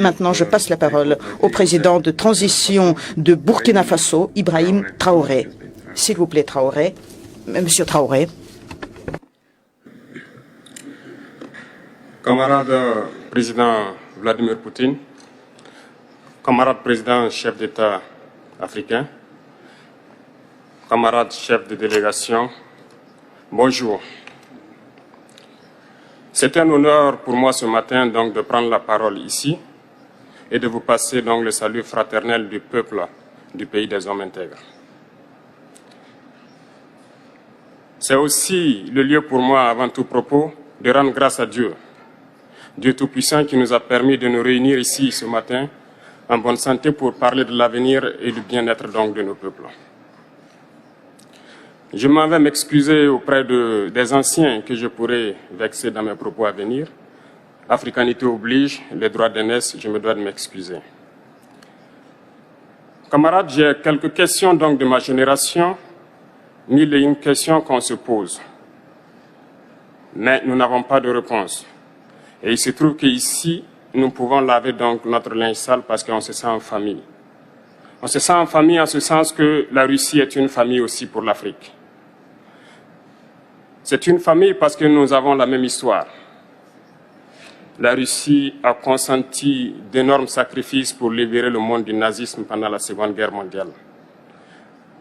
Maintenant, je passe la parole au président de transition de Burkina Faso, Ibrahim Traoré. S'il vous plaît, Traoré. Monsieur Traoré. Camarade président Vladimir Poutine, camarade président chef d'État africain, camarade chef de délégation, bonjour. C'est un honneur pour moi ce matin donc de prendre la parole ici et de vous passer donc le salut fraternel du peuple du pays des hommes intègres. C'est aussi le lieu pour moi, avant tout propos, de rendre grâce à Dieu, Dieu Tout-Puissant qui nous a permis de nous réunir ici ce matin en bonne santé pour parler de l'avenir et du bien-être donc de nos peuples. Je m'en vais m'excuser auprès des anciens que je pourrais vexer dans mes propos à venir. Africanité oblige, les droits d'aînesse, je me dois de m'excuser. Camarades, j'ai quelques questions donc de ma génération, mille et une questions qu'on se pose. Mais nous n'avons pas de réponse. Et il se trouve qu'ici, nous pouvons laver donc notre linge sale parce qu'on se sent en famille. On se sent en famille en ce sens que la Russie est une famille aussi pour l'Afrique. C'est une famille parce que nous avons la même histoire. La Russie a consenti d'énormes sacrifices pour libérer le monde du nazisme pendant la Seconde Guerre mondiale.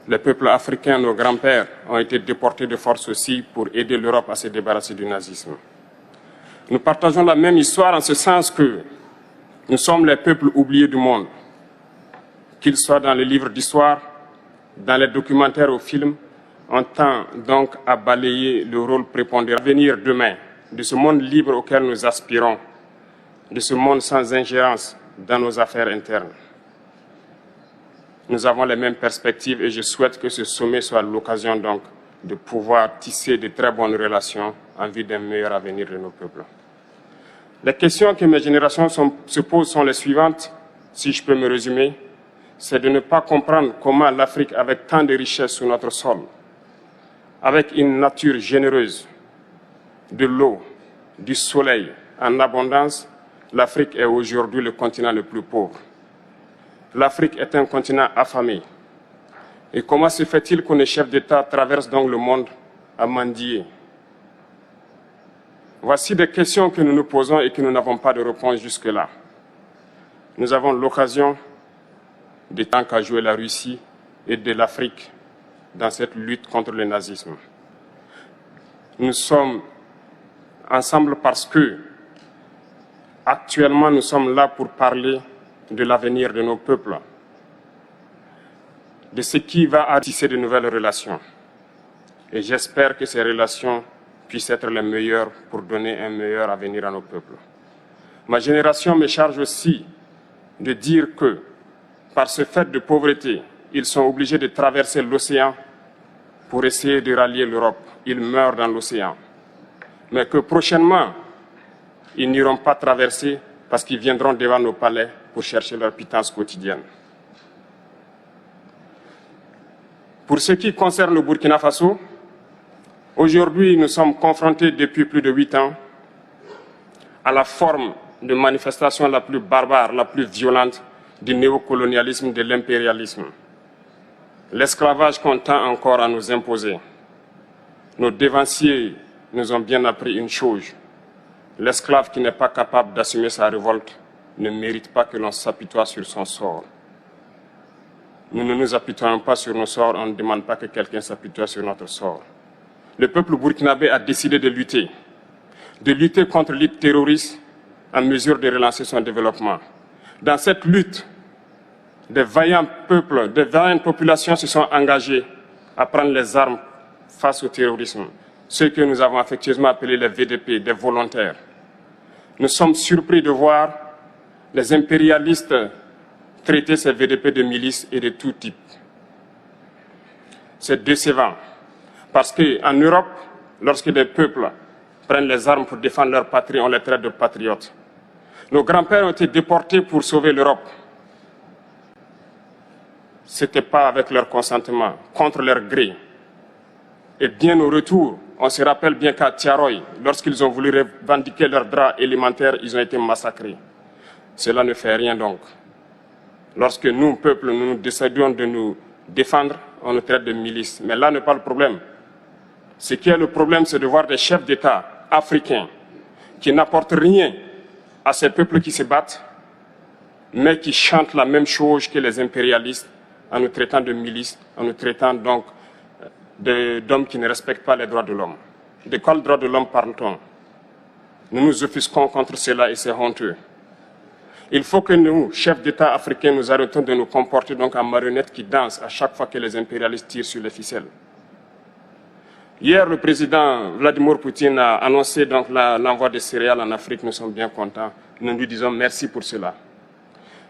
Les peuples africains, nos grands-pères, ont été déportés de force aussi pour aider l'Europe à se débarrasser du nazisme. Nous partageons la même histoire en ce sens que nous sommes les peuples oubliés du monde, qu'ils soient dans les livres d'histoire, dans les documentaires ou films. On tend donc à balayer le rôle prépondérant à venir demain de ce monde libre auquel nous aspirons, de ce monde sans ingérence dans nos affaires internes. Nous avons les mêmes perspectives et je souhaite que ce sommet soit l'occasion donc de pouvoir tisser de très bonnes relations en vue d'un meilleur avenir de nos peuples. Les questions que mes générations se posent sont les suivantes, si je peux me résumer, c'est de ne pas comprendre comment l'Afrique, avec tant de richesses sur notre sol, avec une nature généreuse, de l'eau, du soleil en abondance, l'Afrique est aujourd'hui le continent le plus pauvre. L'Afrique est un continent affamé. Et comment se fait-il que les chefs d'État traversent donc le monde à mendier? Voici des questions que nous nous posons et que nous n'avons pas de réponse jusque-là. Nous avons l'occasion de tant qu'a joué la Russie et de l'Afrique dans cette lutte contre le nazisme. Nous sommes ensemble parce que, actuellement, nous sommes là pour parler de l'avenir de nos peuples, de ce qui va tisser de nouvelles relations. Et j'espère que ces relations puissent être les meilleures pour donner un meilleur avenir à nos peuples. Ma génération me charge aussi de dire que, par ce fait de pauvreté, ils sont obligés de traverser l'océan pour essayer de rallier l'Europe. Ils meurent dans l'océan. Mais que prochainement, ils n'iront pas traverser parce qu'ils viendront devant nos palais pour chercher leur pitance quotidienne. Pour ce qui concerne le Burkina Faso, aujourd'hui, nous sommes confrontés depuis plus de 8 ans à la forme de manifestation la plus barbare, la plus violente du néocolonialisme, de l'impérialisme. L'esclavage qu'on tend encore à nous imposer. Nos dévanciers nous ont bien appris une chose. L'esclave qui n'est pas capable d'assumer sa révolte ne mérite pas que l'on s'apitoie sur son sort. Nous ne nous apitoyons pas sur nos sorts, on ne demande pas que quelqu'un s'apitoie sur notre sort. Le peuple burkinabé a décidé de lutter contre l'île terroriste en mesure de relancer son développement. Dans cette lutte, des vaillants peuples, des vaillantes populations se sont engagées à prendre les armes face au terrorisme, ceux que nous avons affectueusement appelés les VDP, des volontaires. Nous sommes surpris de voir les impérialistes traiter ces VDP de milices et de tout type. C'est décevant, parce qu'en Europe, lorsque des peuples prennent les armes pour défendre leur patrie, on les traite de patriotes. Nos grands-pères ont été déportés pour sauver l'Europe. Ce n'était pas avec leur consentement, contre leur gré. Et bien au retour, on se rappelle bien qu'à Tiaroy, lorsqu'ils ont voulu revendiquer leurs droits élémentaires, ils ont été massacrés. Cela ne fait rien donc. Lorsque nous, peuple, nous décidons de nous défendre, on nous traite de milices. Mais là n'est pas le problème. Ce qui est le problème, c'est de voir des chefs d'État africains qui n'apportent rien à ces peuples qui se battent, mais qui chantent la même chose que les impérialistes en nous traitant de milices, en nous traitant donc d'hommes qui ne respectent pas les droits de l'homme. De quels droits de l'homme parle-t-on? Nous nous offusquons contre cela et c'est honteux. Il faut que nous, chefs d'État africains, nous arrêtons de nous comporter donc en marionnettes qui dansent à chaque fois que les impérialistes tirent sur les ficelles. Hier, le président Vladimir Poutine a annoncé donc l'envoi de céréales en Afrique. Nous sommes bien contents. Nous lui disons merci pour cela.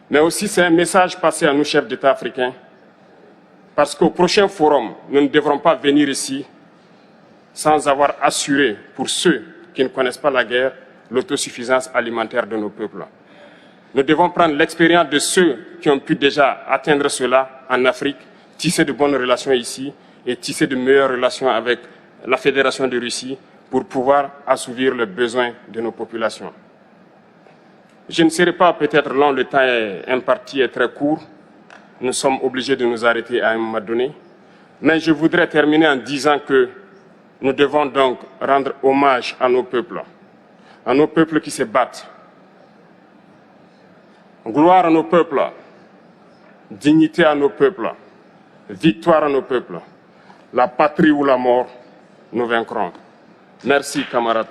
Mais aussi, c'est un message passé à nous, chefs d'État africains, parce qu'au prochain forum, nous ne devrons pas venir ici sans avoir assuré, pour ceux qui ne connaissent pas la guerre, l'autosuffisance alimentaire de nos peuples. Nous devons prendre l'expérience de ceux qui ont pu déjà atteindre cela en Afrique, tisser de bonnes relations ici et tisser de meilleures relations avec la Fédération de Russie pour pouvoir assouvir les besoins de nos populations. Je ne serai pas peut-être long, le temps imparti est très court. Nous sommes obligés de nous arrêter à un moment donné. Mais je voudrais terminer en disant que nous devons donc rendre hommage à nos peuples qui se battent. Gloire à nos peuples, dignité à nos peuples, victoire à nos peuples. La patrie ou la mort, nous vaincrons. Merci, camarades.